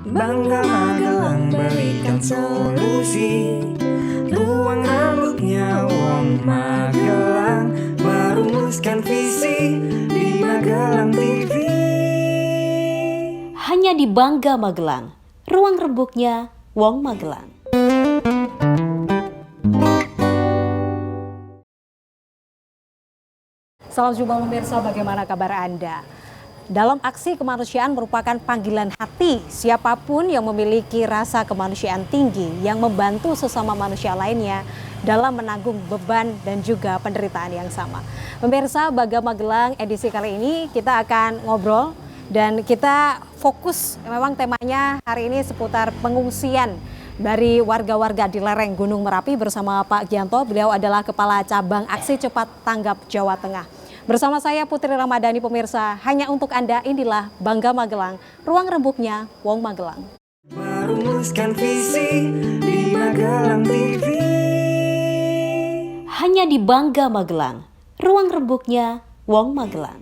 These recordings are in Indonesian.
Bangga Magelang berikan solusi. Ruang rambutnya Wong Magelang merumuskan visi di Magelang TV. Hanya di Bangga Magelang, ruang rembuknya Wong Magelang. Salam jumpa pemirsa, bagaimana kabar Anda? Dalam aksi kemanusiaan merupakan panggilan hati siapapun yang memiliki rasa kemanusiaan tinggi yang membantu sesama manusia lainnya dalam menanggung beban dan juga penderitaan yang sama. Pemirsa, Bangga Magelang edisi kali ini kita akan ngobrol dan kita fokus, memang temanya hari ini seputar pengungsian dari warga-warga di lereng Gunung Merapi bersama Pak Gianto. Beliau adalah Kepala Cabang Aksi Cepat Tanggap Jawa Tengah. Bersama saya Putri Ramadhani, pemirsa, hanya untuk Anda inilah Bangga Magelang, ruang rembuknya Wong Magelang. Merumuskan visi di Magelang TV. Hanya di Bangga Magelang, ruang rembuknya Wong Magelang.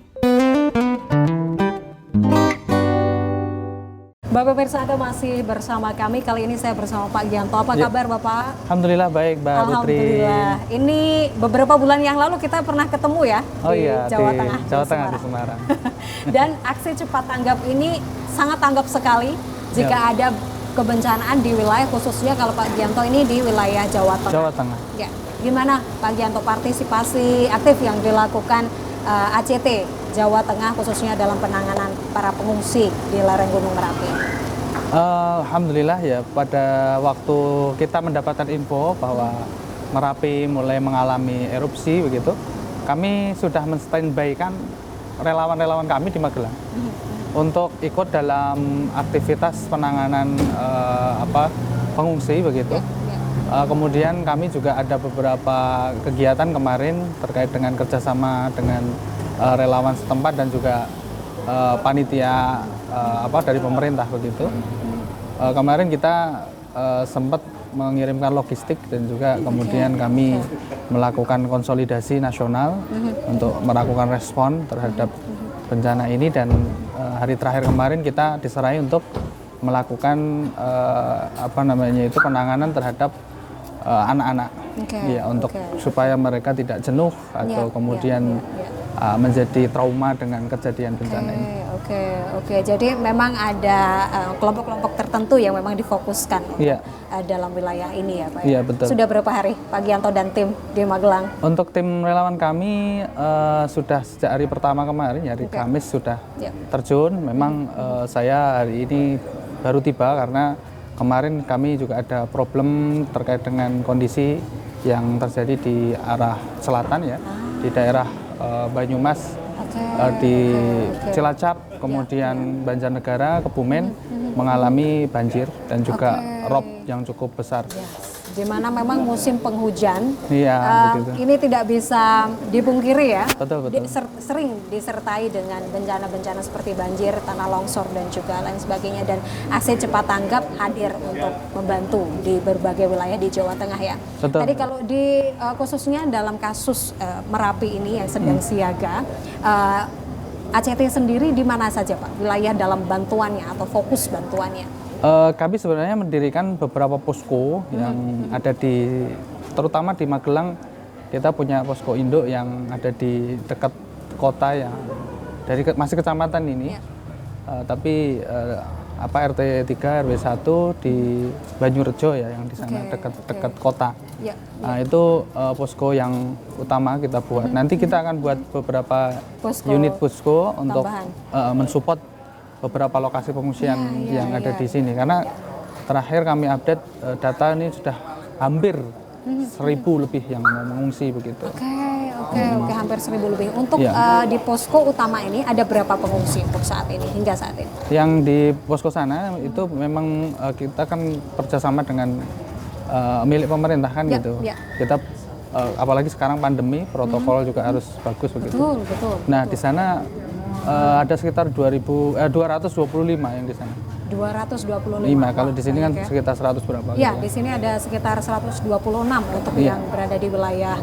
Bapak pemirsa, Anda masih bersama kami. Kali ini saya bersama Pak Gianto. Apa kabar Bapak? Alhamdulillah baik, Mbak Putri. Alhamdulillah. Ini beberapa bulan yang lalu kita pernah ketemu ya di Jawa Tengah. Jawa Tengah di Semarang. Dan aksi cepat tanggap ini sangat tanggap sekali jika ada kebencanaan di wilayah, khususnya kalau Pak Gianto ini di wilayah Jawa Tengah. Jawa Tengah. Ya. Gimana Pak Gianto partisipasi aktif yang dilakukan ACT Jawa Tengah khususnya dalam penanganan para pengungsi di lereng Gunung Merapi? Alhamdulillah ya, pada waktu kita mendapatkan info bahwa Merapi mulai mengalami erupsi begitu, kami sudah men-standby-kan relawan-relawan kami di Magelang untuk ikut dalam aktivitas penanganan pengungsi begitu. Kemudian kami juga ada beberapa kegiatan kemarin terkait dengan kerjasama dengan relawan setempat dan juga panitia dari pemerintah begitu. Kemarin kita sempat mengirimkan logistik dan juga kemudian kami melakukan konsolidasi nasional untuk melakukan respon terhadap bencana ini, dan hari terakhir kemarin kita diserai untuk melakukan penanganan terhadap anak-anak, untuk supaya mereka tidak jenuh atau kemudian menjadi trauma dengan kejadian bencana ini. Oke. Jadi memang ada kelompok-kelompok tertentu yang memang difokuskan dalam wilayah ini ya Pak? Iya, betul. Sudah berapa hari Pak Gianto dan tim di Magelang? Untuk tim relawan kami sudah sejak hari pertama kemarin, hari Kamis sudah terjun. Memang saya hari ini baru tiba karena kemarin kami juga ada problem terkait dengan kondisi yang terjadi di arah selatan ya, di daerah Banyumas, di Cilacap, kemudian Banjarnegara, Kebumen mengalami banjir dan juga rob yang cukup besar. Di mana memang musim penghujan, begitu. Ini tidak bisa dipungkiri ya. Betul. Sering disertai dengan bencana-bencana seperti banjir, tanah longsor dan juga lain sebagainya. Dan aksi cepat tanggap hadir untuk membantu di berbagai wilayah di Jawa Tengah ya. Betul. Tadi kalau di khususnya dalam kasus Merapi ini yang sedang siaga, ACT sendiri di mana saja Pak wilayah dalam bantuannya atau fokus bantuannya? Kami sebenarnya mendirikan beberapa posko yang ada terutama di Magelang. Kita punya posko induk yang ada di dekat kota ya, masih kecamatan ini, tapi RT 3 RW 1 di Banyurejo ya, yang di sana dekat kota. Nah, itu posko yang utama kita buat. Nanti kita akan buat beberapa unit posko untuk mensupport beberapa lokasi pengungsian yang ada di sini, karena terakhir kami update data ini sudah hampir 1.000 lebih yang mengungsi begitu. Oke, hampir 1.000 lebih. Untuk di posko utama ini ada berapa pengungsi untuk saat ini, hingga saat ini? Yang di posko sana itu memang kita kan kerjasama dengan milik pemerintah kan gitu. Kita apalagi sekarang pandemi, protokol juga harus bagus begitu. Betul. Nah, di sana ada sekitar 225 yang di sana. 225. Kalau di sini kan sekitar 100 berapa? Ya, di sini ada sekitar 126 untuk yang berada di wilayah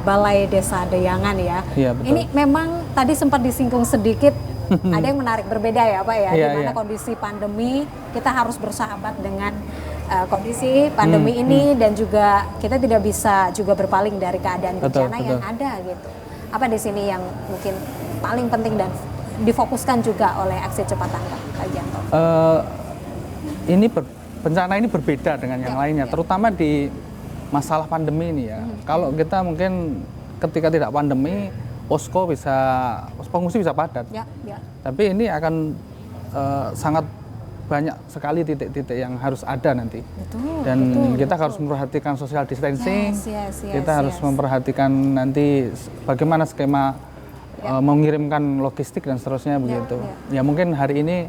Balai Desa Deyangan ya. Iya, betul. Ini memang tadi sempat disinggung sedikit Ada yang menarik berbeda ya Pak ya, Iya, di mana iya. kondisi pandemi kita harus bersahabat dengan kondisi pandemi ini dan juga kita tidak bisa juga berpaling dari keadaan Betul, bencana yang betul. ada gitu. Apa di sini yang mungkin paling penting dan difokuskan juga oleh aksi cepat tanggap Pak Gianto? Ini bencana ini berbeda dengan yang Ya, lainnya, ya. terutama di masalah pandemi ini ya. Kalau kita mungkin ketika tidak pandemi, pengungsi bisa padat. Ya, ya. Tapi ini akan sangat banyak sekali titik-titik yang harus ada nanti. Betul. Dan betul, kita betul. harus memperhatikan social distancing. Yes, Kita harus memperhatikan nanti bagaimana skema mengirimkan logistik dan seterusnya begitu. Ya mungkin hari ini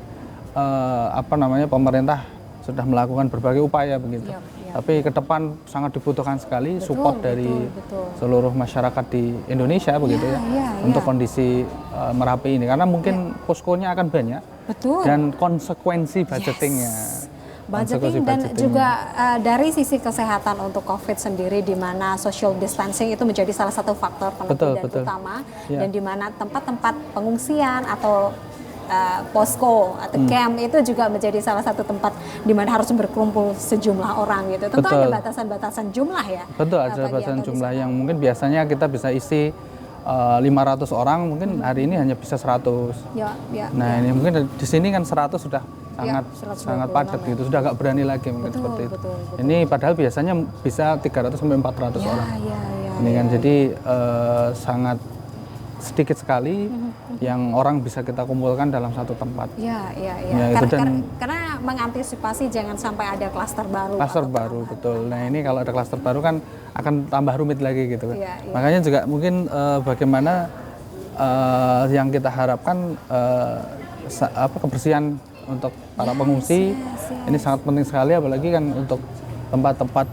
pemerintah sudah melakukan berbagai upaya begitu. Ya, ya. Tapi ke depan sangat dibutuhkan sekali Betul, support dari betul. seluruh masyarakat di Indonesia begitu ya, ya. untuk kondisi Merapi ini karena mungkin poskonya akan banyak Betul. dan konsekuensi budgetingnya. Budgeting dan juga dari sisi kesehatan untuk COVID sendiri, di mana social distancing itu menjadi salah satu faktor penentu dan Betul. utama, Ya. dan di mana tempat-tempat pengungsian atau posko atau camp itu juga menjadi salah satu tempat di mana harus berkumpul sejumlah orang gitu. Tentu Betul. ada batasan-batasan jumlah ya. Betul, ada Pak batasan Gianto, di jumlah sana. yang mungkin biasanya kita bisa isi 500 orang, mungkin hari ini hanya bisa 100. Ya, ya, Nah, ya. ini mungkin di sini kan 100 sudah sangat 126 sangat padat ya. gitu, sudah nggak berani lagi mungkin Betul, seperti itu. betul, betul. Ini padahal biasanya bisa 300 sampai 400 Ya, orang. ya, ya, Ini kan ya. jadi sangat sedikit sekali yang orang bisa kita kumpulkan dalam satu tempat. Ya, ya, ya. Ya, itu Karena mengantisipasi jangan sampai ada klaster baru. Klaster atau baru, penambahan. betul. Nah ini kalau ada klaster baru kan akan tambah rumit lagi gitu. Iya, iya. Makanya juga mungkin bagaimana yang kita harapkan kebersihan untuk para pengungsi ini sangat penting sekali, apalagi kan untuk tempat-tempat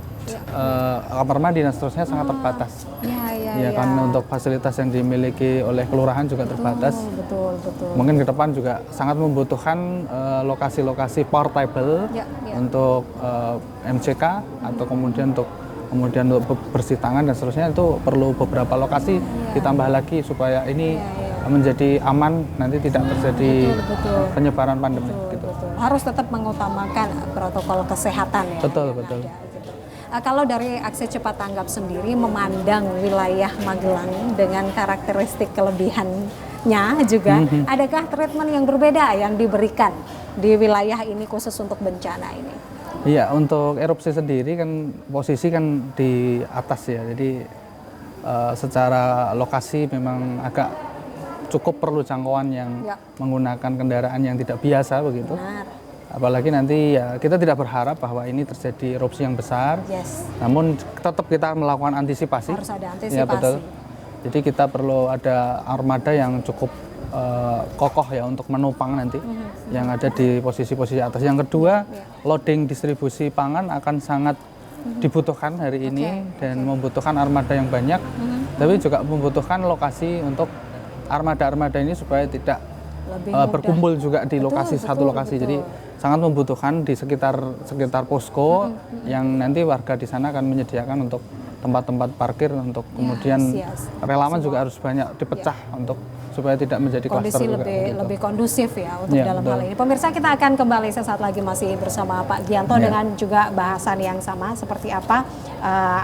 kamar mandi dan seterusnya sangat terbatas. Ya, Ya kan untuk fasilitas yang dimiliki oleh kelurahan juga terbatas. Betul. Mungkin ke depan juga sangat membutuhkan lokasi-lokasi portable Ya. untuk MCK atau kemudian untuk bersih tangan dan seterusnya, itu perlu beberapa lokasi ditambah lagi supaya ini menjadi aman, nanti tidak terjadi Betul. penyebaran pandemi gitu. Betul. Harus tetap mengutamakan protokol kesehatan ya. Betul, yang betul. ada, gitu. Kalau dari aksi cepat tanggap sendiri memandang wilayah Magelang dengan karakteristik kelebihannya juga, adakah treatment yang berbeda yang diberikan di wilayah ini khusus untuk bencana ini? Iya, untuk erupsi sendiri kan posisi kan di atas ya, jadi secara lokasi memang agak cukup perlu jangkauan yang menggunakan kendaraan yang tidak biasa begitu. Benar. Apalagi nanti ya kita tidak berharap bahwa ini terjadi erupsi yang besar. Yes. Namun tetap kita melakukan antisipasi. Harus ada antisipasi. Ya betul. Jadi kita perlu ada armada yang cukup kokoh ya untuk menopang nanti yang ada di posisi-posisi atas. Yang kedua, loading distribusi pangan akan sangat dibutuhkan hari ini dan membutuhkan armada yang banyak. Tapi juga membutuhkan lokasi untuk armada-armada ini supaya tidak berkumpul juga di lokasi satu lokasi. Jadi sangat membutuhkan di sekitar posko yang nanti warga di sana akan menyediakan untuk tempat-tempat parkir, untuk kemudian relawan juga harus banyak dipecah untuk supaya tidak menjadi klaster kondisi juga. lebih kondusif ya untuk dalam betul. hal ini. Pemirsa, kita akan kembali sesaat lagi masih bersama Pak Gianto dengan juga bahasan yang sama seperti apa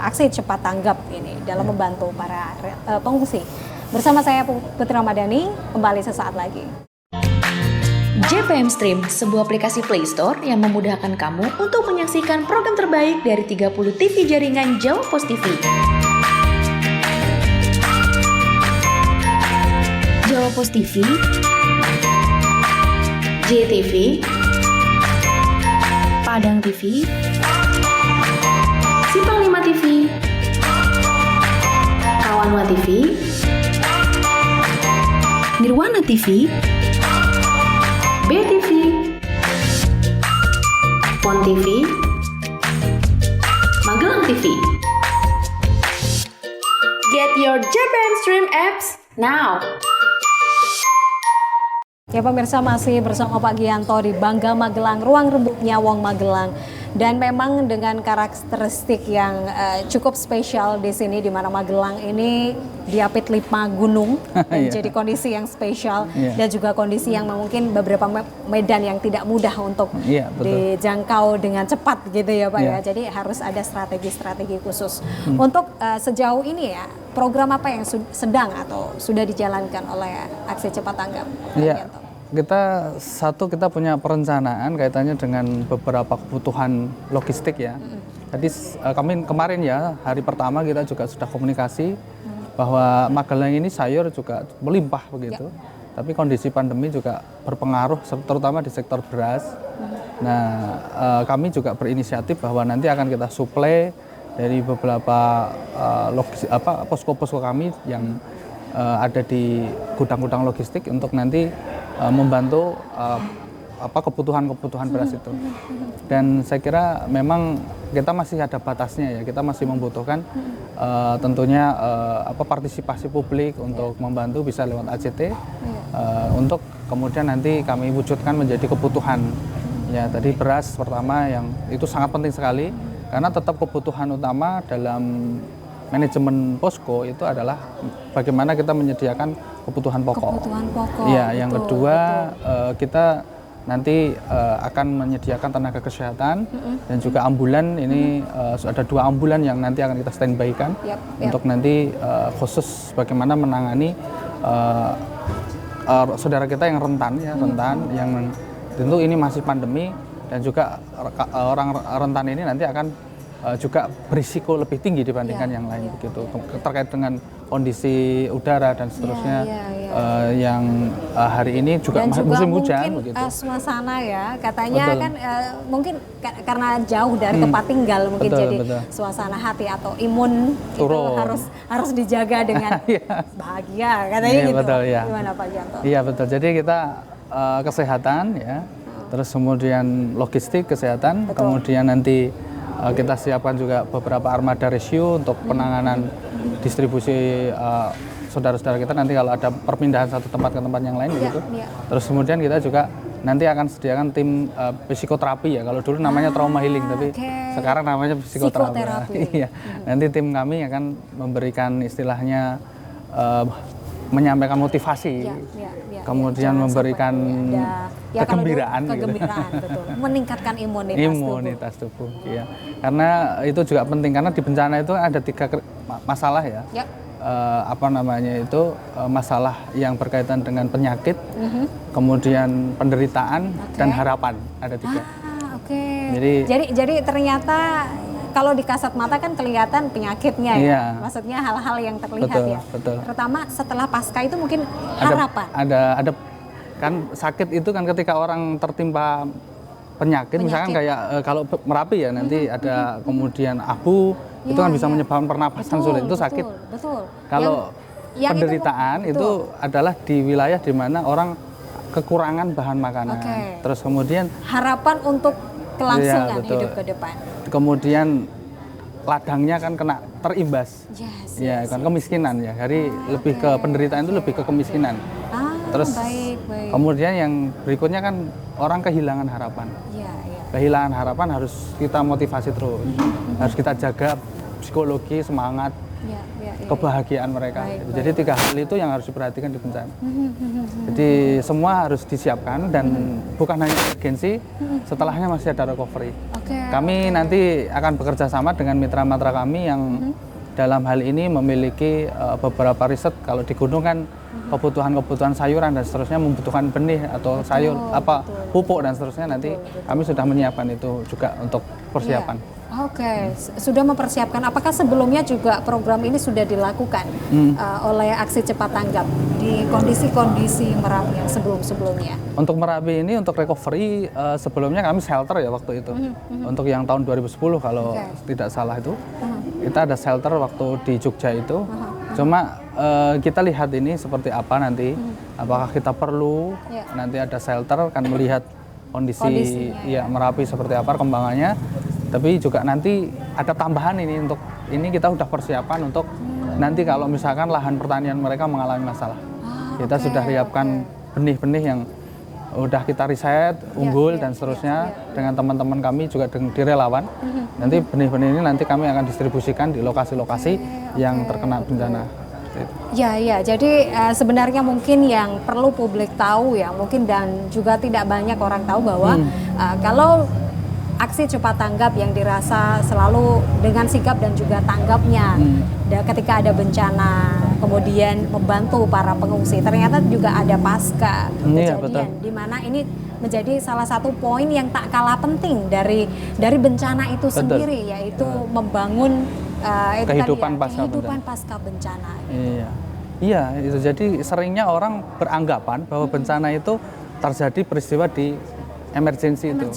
aksi cepat tanggap ini dalam membantu para pengungsi. Bersama saya Putri Ramadhani, kembali sesaat lagi. JPM Stream, sebuah aplikasi Play Store yang memudahkan kamu untuk menyaksikan program terbaik dari 30 TV jaringan Jawa Pos TV. Jawa Pos TV, JTV, Padang TV, Simpang 5 TV, Kawanwa TV, Nirwana TV, BTV, Pon TV, Magelang TV. Get your JPM Stream apps now. Ya pemirsa, masih bersama Pak Gianto di Bangga Magelang, ruang rembuknya Wong Magelang. Dan memang dengan karakteristik yang cukup spesial di sini, di mana Magelang ini diapit 5 gunung dan Iya. jadi kondisi yang spesial Iya. dan juga kondisi yang mungkin beberapa medan yang tidak mudah untuk Iya, betul. dijangkau dengan cepat gitu ya Pak Iya. ya. Jadi harus ada strategi-strategi khusus. Untuk sejauh ini ya, program apa yang sedang atau sudah dijalankan oleh Aksi Cepat Tanggap? Pak Iya, Yanto? kita punya perencanaan kaitannya dengan beberapa kebutuhan logistik ya. Jadi kami kemarin ya, hari pertama kita juga sudah komunikasi bahwa Magelang ini sayur juga melimpah begitu. Tapi kondisi pandemi juga berpengaruh terutama di sektor beras. Nah, kami juga berinisiatif bahwa nanti akan kita suplai dari beberapa posko-posko kami yang ada di gudang-gudang logistik untuk nanti membantu kebutuhan beras itu. Dan saya kira memang kita masih ada batasnya ya, kita masih membutuhkan tentunya partisipasi publik untuk membantu bisa lewat ACT untuk kemudian nanti kami wujudkan menjadi kebutuhan. Ya, tadi beras pertama yang itu sangat penting sekali karena tetap kebutuhan utama dalam manajemen posko itu adalah bagaimana kita menyediakan kebutuhan pokok. Kebutuhan pokok. Ya, yang betul, kedua kita nanti akan menyediakan tenaga kesehatan dan juga ambulan. Ini ada 2 ambulan yang nanti akan kita standby-kan untuk nanti khusus bagaimana menangani saudara kita yang rentan yang tentu ini masih pandemi dan juga orang rentan ini nanti akan juga berisiko lebih tinggi dibandingkan yang lain begitu terkait dengan kondisi udara dan seterusnya yang hari ini juga dan musim juga hujan mungkin begitu. Suasana ya katanya Betul. kan mungkin karena jauh dari tempat tinggal mungkin Betul, jadi betul. suasana hati atau imun Turun. itu harus dijaga dengan Iya. bahagia katanya Iya, gitu. betul, ya. Gimana Pak Yanto? Iya betul. Jadi kita kesehatan ya, terus kemudian logistik kesehatan, kemudian nanti kita siapkan juga beberapa armada rescue untuk penanganan distribusi saudara-saudara kita nanti kalau ada perpindahan satu tempat ke tempat yang lain begitu. Terus kemudian kita juga nanti akan sediakan tim psikoterapi ya. Kalau dulu namanya trauma healing, tapi sekarang namanya psikoterapi. Iya. Nanti tim kami akan memberikan istilahnya menyampaikan motivasi, kemudian memberikan kegembiraan, betul, meningkatkan imunitas tubuh. Iya. Karena itu juga penting karena di bencana itu ada 3 masalah ya. Masalah yang berkaitan dengan penyakit, kemudian penderitaan dan harapan, ada 3. Jadi ternyata kalau di kasat mata kan kelihatan penyakitnya ya, maksudnya hal-hal yang terlihat betul, ya. Betul. Terutama setelah pasca itu mungkin harapan. Ada kan sakit itu kan ketika orang tertimpa penyakit. Misalkan kayak kalau Merapi ya nanti ada kemudian abu itu kan bisa menyebabkan pernapasan sulit, itu sakit. Betul. Kalau penderitaan itu adalah di wilayah di mana orang kekurangan bahan makanan. Terus kemudian harapan untuk kelangsungan hidup ke depan. Kemudian ladangnya kan kena terimbas, kan kemiskinan ya. Jadi lebih ke penderitaan itu lebih ke kemiskinan. Terus kemudian yang berikutnya kan orang kehilangan harapan. Kehilangan harapan harus kita motivasi terus, harus kita jaga psikologi, semangat, kebahagiaan mereka. Jadi 3 hal itu yang harus diperhatikan di bencana. Jadi semua harus disiapkan dan bukan hanya emergensi, setelahnya masih ada recovery. Kami nanti akan bekerja sama dengan mitra-mitra kami yang dalam hal ini memiliki beberapa riset. Kalau di gunung kan kebutuhan sayuran dan seterusnya membutuhkan benih atau sayur pupuk dan seterusnya, nanti kami sudah menyiapkan itu juga untuk persiapan. Sudah mempersiapkan. Apakah sebelumnya juga program ini sudah dilakukan oleh Aksi Cepat Tanggap di kondisi-kondisi Merapi yang sebelum-sebelumnya? Untuk Merapi ini, untuk recovery sebelumnya kami shelter ya waktu itu. Untuk yang tahun 2010 kalau tidak salah itu, kita ada shelter waktu di Jogja itu. Cuma kita lihat ini seperti apa nanti, apakah kita perlu nanti ada shelter, kan melihat kondisi Merapi seperti apa perkembangannya. Tapi juga nanti ada tambahan ini, untuk ini kita sudah persiapan untuk nanti kalau misalkan lahan pertanian mereka mengalami masalah. Kita sudah siapkan benih-benih yang udah kita riset unggul dan seterusnya dengan teman-teman kami juga di relawan. Nanti benih-benih ini nanti kami akan distribusikan di lokasi-lokasi yang terkena bencana. Ya, jadi sebenarnya mungkin yang perlu publik tahu ya, mungkin dan juga tidak banyak orang tahu bahwa kalau aksi cepat tanggap yang dirasa selalu dengan sigap dan juga tanggapnya ketika ada bencana, kemudian membantu para pengungsi, ternyata juga ada pasca kejadian, di mana ini menjadi salah satu poin yang tak kalah penting dari bencana itu sendiri, yaitu membangun kehidupan pasca bencana. Iya, itu jadi seringnya orang beranggapan bahwa bencana itu terjadi peristiwa di emergensi itu.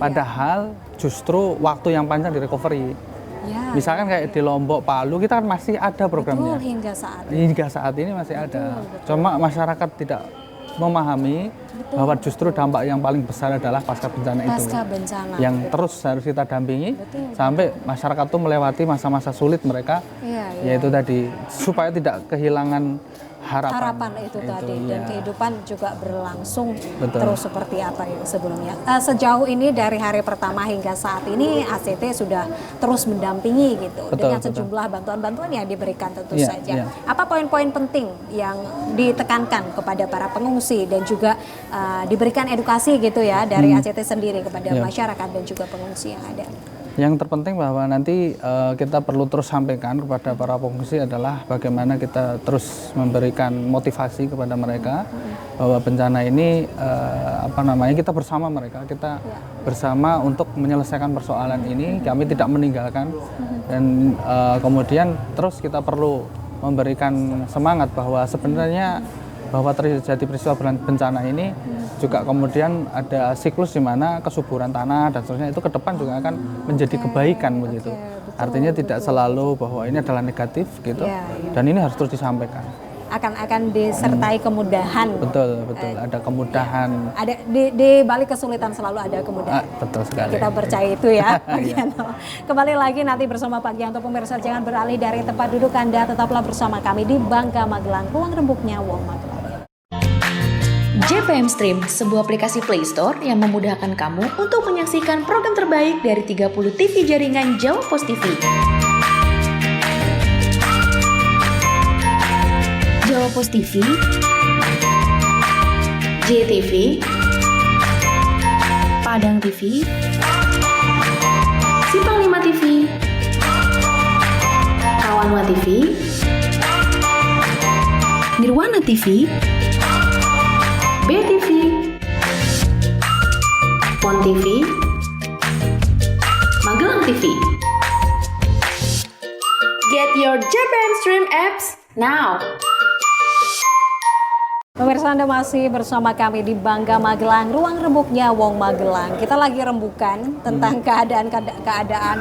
Padahal justru waktu yang panjang di recovery. Misalkan kayak di Lombok, Palu, kita kan masih ada programnya. Betul, hingga saat ini masih ada. Cuma masyarakat tidak memahami bahwa justru dampak yang paling besar adalah pasca bencana itu. Yang terus harus kita dampingi sampai masyarakat itu melewati masa-masa sulit mereka. Yaitu tadi supaya tidak kehilangan harapan itu tadi dan kehidupan juga berlangsung terus seperti apa sebelumnya. Sejauh ini dari hari pertama hingga saat ini ACT sudah terus mendampingi gitu dengan sejumlah bantuan-bantuan yang diberikan tentu saja. Apa poin-poin penting yang ditekankan kepada para pengungsi dan juga diberikan edukasi gitu ya dari ACT sendiri kepada masyarakat dan juga pengungsi yang ada? Yang terpenting bahwa nanti kita perlu terus sampaikan kepada para pengungsi adalah bagaimana kita terus memberikan motivasi kepada mereka bahwa bencana ini kita bersama mereka, kita bersama untuk menyelesaikan persoalan ini, kami tidak meninggalkan dan kemudian terus kita perlu memberikan semangat bahwa sebenarnya bahwa terjadi peristiwa bencana ini juga kemudian ada siklus di mana kesuburan tanah dan seterusnya itu ke depan juga akan menjadi kebaikan begitu. Artinya tidak selalu bahwa ini adalah negatif gitu. Dan ini harus terus disampaikan. Akan disertai kemudahan. Betul, ada kemudahan. Ada di balik kesulitan selalu ada kemudahan. Betul sekali. Kita percaya itu ya, Pak Gianto. Kembali lagi nanti bersama Pak Gianto, pemirsa jangan beralih dari tempat duduk Anda, tetaplah bersama kami di Bangka Magelang, ruang rembuknya Wong Magelang. JPM Stream, sebuah aplikasi Play Store yang memudahkan kamu untuk menyaksikan program terbaik dari 30 TV jaringan Jawa Pos TV. Jawa Pos TV, JTV, Padang TV, Simpang 5 TV, Kawanwa TV, Nirwana TV, BTV, Pon TV, Magelang TV. Get your JPM Stream apps now. Pemirsa, Anda masih bersama kami di Bangka Magelang, ruang rembuknya Wong Magelang. Kita lagi rembukan tentang keadaan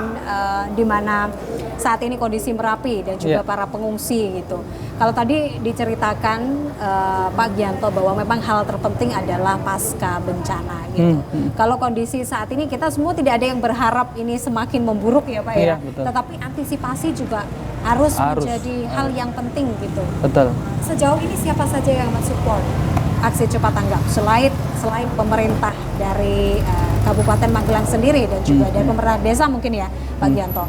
di mana saat ini kondisi Merapi dan juga para pengungsi gitu. Kalau tadi diceritakan Pak Gianto bahwa memang hal terpenting adalah pasca bencana gitu. Kalau kondisi saat ini kita semua tidak ada yang berharap ini semakin memburuk ya Pak ya. Tetapi antisipasi juga harus menjadi hal yang penting gitu. Betul. Sejauh ini siapa saja yang mensupport aksi cepat tanggap selain pemerintah dari Kabupaten Magelang sendiri dan juga dari pemerintah desa mungkin ya Pak Gianto?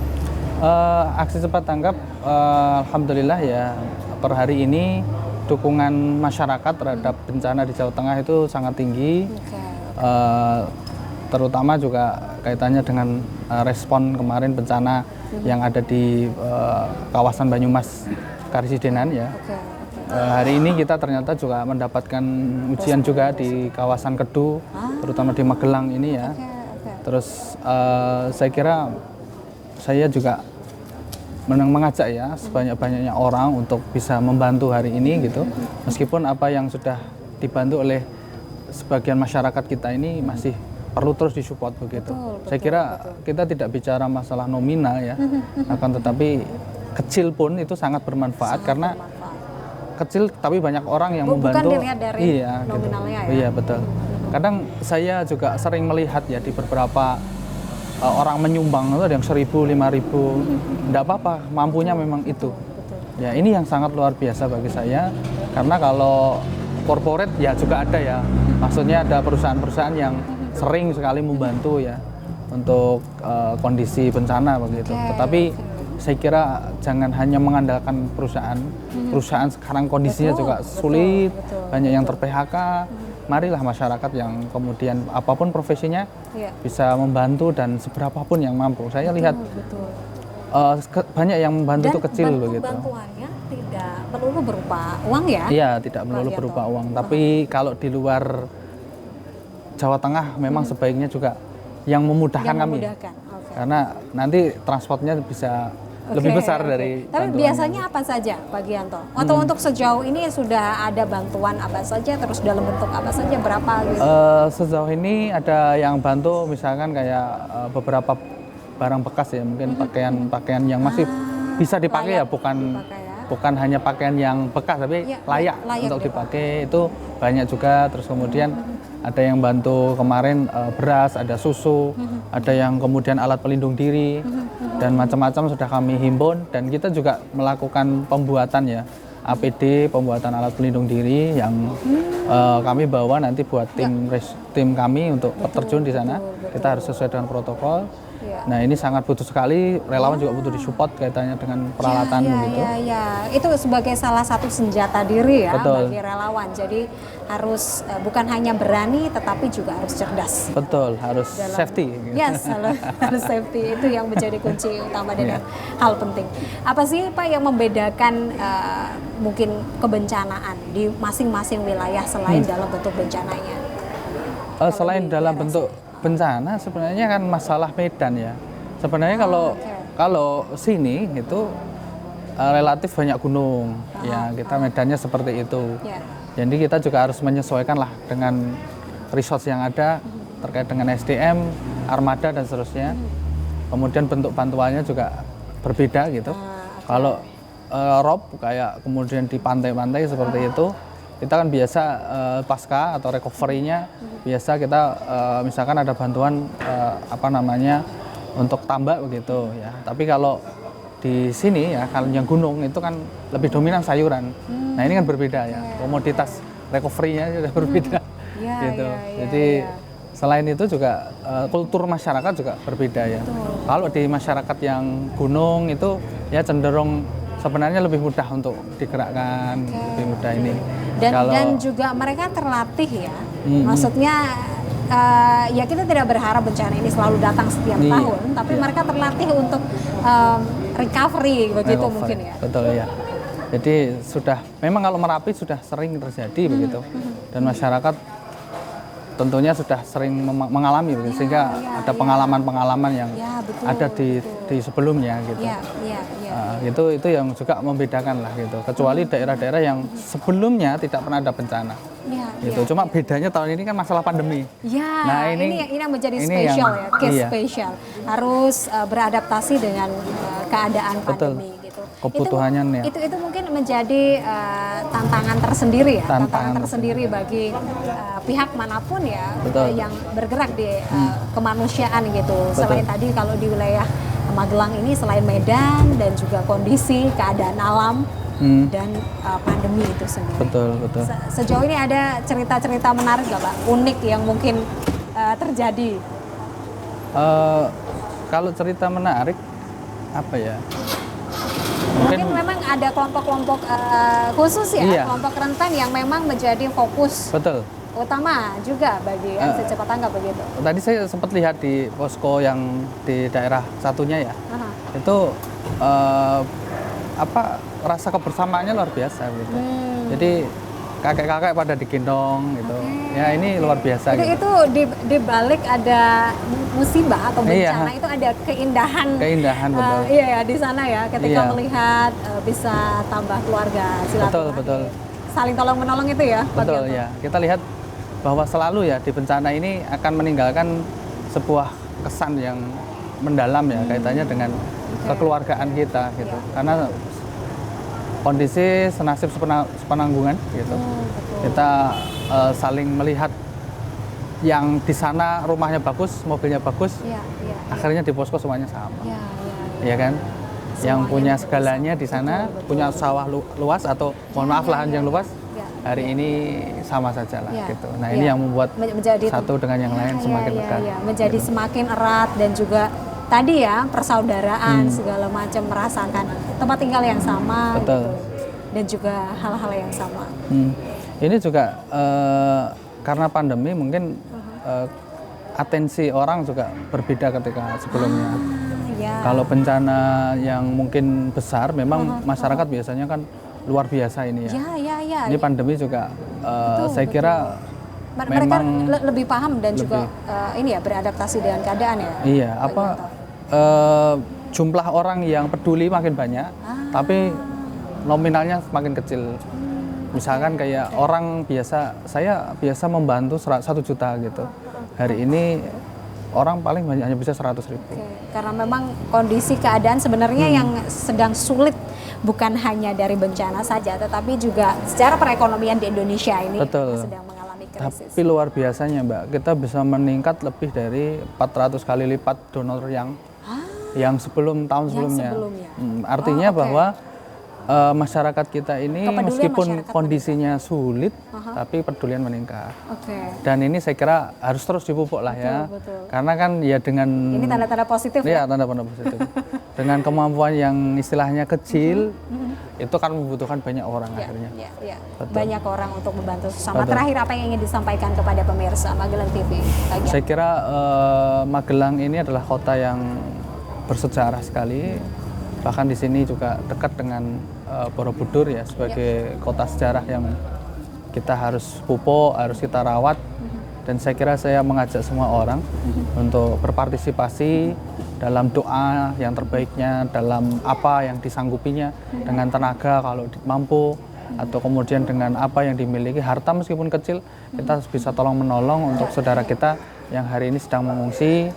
Aksi cepat tanggap alhamdulillah ya per hari ini dukungan masyarakat terhadap bencana di Jawa Tengah itu sangat tinggi. Terutama juga kaitannya dengan respon kemarin bencana yang ada di kawasan Banyumas Karisidenan ya. Hari ini kita ternyata juga mendapatkan ujian juga di kawasan Kedu, terutama di Magelang ini ya. Terus saya kira saya juga mengajak ya sebanyak-banyaknya orang untuk bisa membantu hari ini gitu. Meskipun apa yang sudah dibantu oleh sebagian masyarakat kita ini masih perlu terus disupport begitu. Saya kira kita tidak bicara masalah nominal ya, akan tetapi kecil pun itu sangat bermanfaat karena kecil tapi banyak orang yang membantu. Bukan dilihat dari nominalnya ya. Iya betul. Kadang saya juga sering melihat ya di beberapa orang menyumbang itu ada yang 1.000, 5.000, tidak apa-apa, mampunya memang itu. Ya ini yang sangat luar biasa bagi saya karena kalau corporate ya juga ada ya Maksudnya ada perusahaan-perusahaan yang sering sekali membantu ya untuk kondisi bencana begitu. Tetapi saya kira jangan hanya mengandalkan perusahaan. Perusahaan sekarang kondisinya juga sulit, banyak yang ter-PHK. Marilah masyarakat yang kemudian apapun profesinya bisa membantu dan seberapapun yang mampu. Saya lihat banyak yang membantu itu kecil begitu. Bantuannya tidak melulu berupa uang ya? Iya, tidak melulu berupa uang. Tapi kalau di luar Jawa Tengah memang sebaiknya juga yang memudahkan kami. Karena nanti transportnya bisa lebih besar dari Tapi biasanya apa saja Pak Gianto? Atau untuk sejauh ini sudah ada bantuan apa saja, terus dalam bentuk apa saja, berapa gitu? Sejauh ini ada yang bantu misalkan kayak beberapa barang bekas ya, mungkin pakaian yang masih bisa dipakai ya, bukan hanya pakaian yang bekas tapi layak untuk dipakai, itu banyak juga. Terus kemudian ada yang bantu kemarin beras, ada susu, ada yang kemudian alat pelindung diri dan macam-macam sudah kami himpun, dan kita juga melakukan pembuatan ya APD, pembuatan alat pelindung diri yang kami bawa nanti buat tim kami untuk terjun di sana. Kita harus sesuai dengan protokol. Nah ini sangat butuh sekali, relawan juga butuh disupport kaitannya dengan peralatan begitu. Itu sebagai salah satu senjata diri ya. Betul. Bagi relawan. Jadi harus bukan hanya berani tetapi juga harus cerdas. Betul, harus safety. Yes, harus safety, itu yang menjadi kunci utama dan hal penting. Apa sih Pak yang membedakan mungkin kebencanaan di masing-masing wilayah selain dalam bentuk bencananya? Selain dalam bentuk bencana, sebenarnya kan masalah medan ya. Sebenarnya kalau sini itu relatif banyak gunung, ya kita medannya seperti itu. Jadi kita juga harus menyesuaikan lah dengan resource yang ada terkait dengan SDM, armada dan seterusnya. Kemudian bentuk bantuannya juga berbeda gitu. Kalau rob kayak kemudian di pantai-pantai seperti itu, kita kan biasa pasca atau recovery-nya biasa kita misalkan ada bantuan untuk tambak begitu ya. Tapi kalau di sini ya, kalau yang gunung itu kan lebih dominan sayuran. Nah ini kan berbeda ya, komoditas recovery-nya sudah berbeda gitu. Jadi selain itu juga kultur masyarakat juga berbeda ya. Kalau di masyarakat yang gunung itu ya cenderung sebenarnya lebih mudah untuk digerakkan, lebih mudah ini. Dan juga mereka terlatih ya, maksudnya ya kita tidak berharap bencana ini selalu datang setiap tahun, tapi mereka terlatih untuk recovery begitu mungkin ya. Betul ya. Jadi memang kalau Merapi sudah sering terjadi begitu, dan masyarakat tentunya sudah sering mengalami begitu, sehingga ada pengalaman-pengalaman yang ada di sebelumnya gitu. Itu yang juga membedakan lah gitu. Kecuali daerah-daerah yang sebelumnya tidak pernah ada bencana. Cuma bedanya tahun ini kan masalah pandemi. Nah ini yang menjadi spesial ya, case spesial. Harus beradaptasi dengan keadaan pandemi. Kebutuhannya itu mungkin menjadi tantangan tersendiri ya, tantangan tersendiri bagi pihak manapun ya yang bergerak di kemanusiaan gitu. Selain tadi kalau di wilayah Magelang ini selain medan dan juga kondisi keadaan alam dan pandemi itu sendiri. Betul. Sejauh ini ada cerita-cerita menarik nggak Pak, unik yang mungkin terjadi? Kalau cerita menarik apa ya? Mungkin memang ada kelompok-kelompok khusus ya, kelompok rentan yang memang menjadi fokus utama juga bagi secepat tanggap begitu. Tadi saya sempat lihat di posko yang di daerah satunya ya, itu rasa kebersamaannya luar biasa gitu. Jadi kakek-kakek pada digendong gitu. Ya ini luar biasa. Itu di balik ada musibah atau bencana itu ada keindahan. Keindahan betul. Iya ya di sana ya, ketika melihat bisa tambah keluarga silaturahmi. Betul. Saling tolong menolong itu ya. Betul ya. Kita lihat bahwa selalu ya di bencana ini akan meninggalkan sebuah kesan yang mendalam ya kaitannya dengan kekeluargaan kita gitu. Karena kondisi senasib sepenanggungan gitu. Kita saling melihat yang di sana rumahnya bagus, mobilnya bagus, akhirnya di posko semuanya sama. Iya kan? Yang punya segalanya di sana, punya sawah luas atau mohon maaf lahan yang luas, hari ini sama saja lah Ya, gitu. Nah ya. ini yang membuat Menjadi satu dengan yang lain semakin dekat. menjadi gitu. semakin erat dan juga tadi ya persaudaraan segala macam, merasakan tempat tinggal yang sama Betul. gitu. Dan juga hal-hal yang sama. Ini juga karena pandemi mungkin atensi orang juga berbeda ketika sebelumnya. Ya. Kalau bencana yang mungkin besar, memang masyarakat biasanya kan luar biasa ini ya. Ya. Ini pandemi juga saya kira Mereka memang lebih paham dan juga ini ya beradaptasi dengan keadaan ya. iya jumlah orang yang peduli makin banyak, tapi nominalnya semakin kecil. Misalkan kayak orang saya biasa membantu 1 juta gitu. Hari ini orang paling banyak hanya bisa 100.000. Oke, karena memang kondisi keadaan sebenarnya yang sedang sulit bukan hanya dari bencana saja, tetapi juga secara perekonomian di Indonesia ini Betul. sedang mengalami krisis. Tapi luar biasanya Mbak, kita bisa meningkat lebih dari 400 kali lipat donor yang sebelum tahun sebelumnya. Artinya bahwa masyarakat kita ini Kepedulian meskipun masyarakat kondisinya sulit, tapi pedulian meningkat. Oke. Dan ini saya kira harus terus dipupuk lah ya. Betul. Karena kan ya dengan Ini tanda-tanda positif ya, tanda-tanda positif. Dengan kemampuan yang istilahnya kecil, itu kan membutuhkan banyak orang akhirnya. Ya. Betul. Banyak orang untuk membantu sesama. Betul. Terakhir apa yang ingin disampaikan kepada pemirsa Magelang TV? Bagian. Saya kira Magelang ini adalah kota yang bersejarah sekali. Bahkan di sini juga dekat dengan Borobudur ya sebagai kota sejarah yang kita harus pupuk, harus kita rawat. Dan saya kira saya mengajak semua orang untuk berpartisipasi dalam doa yang terbaiknya, dalam apa yang disanggupinya, dengan tenaga kalau mampu, atau kemudian dengan apa yang dimiliki, harta meskipun kecil, kita bisa tolong menolong untuk saudara kita yang hari ini sedang mengungsi.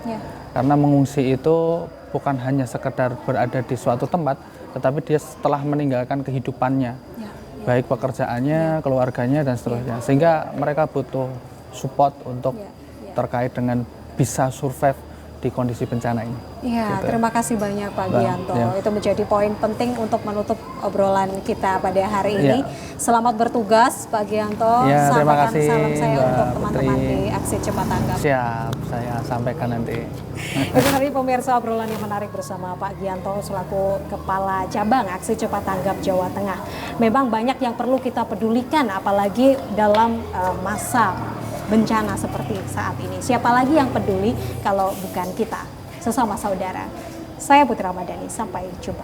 Karena mengungsi itu bukan hanya sekedar berada di suatu tempat, tetapi dia setelah meninggalkan kehidupannya, baik pekerjaannya, keluarganya, dan seterusnya. Sehingga mereka butuh support untuk terkait dengan bisa survive di kondisi bencana ini. Iya, Gitu. terima kasih banyak Pak Gianto. Ya. Itu menjadi poin penting untuk menutup obrolan kita pada hari ini. Selamat bertugas Pak Gianto. Ya, terima Sampaikan kasih, salam saya Mbak untuk teman-teman Putri. di Aksi Cepat Tanggap. Siap, saya sampaikan nanti. Itu tadi pemirsa obrolan yang menarik bersama Pak Gianto selaku Kepala Cabang Aksi Cepat Tanggap Jawa Tengah. Memang banyak yang perlu kita pedulikan apalagi dalam masa bencana seperti saat ini. Siapa lagi yang peduli kalau bukan kita, sesama saudara. Saya Putri Ramadhani, sampai jumpa.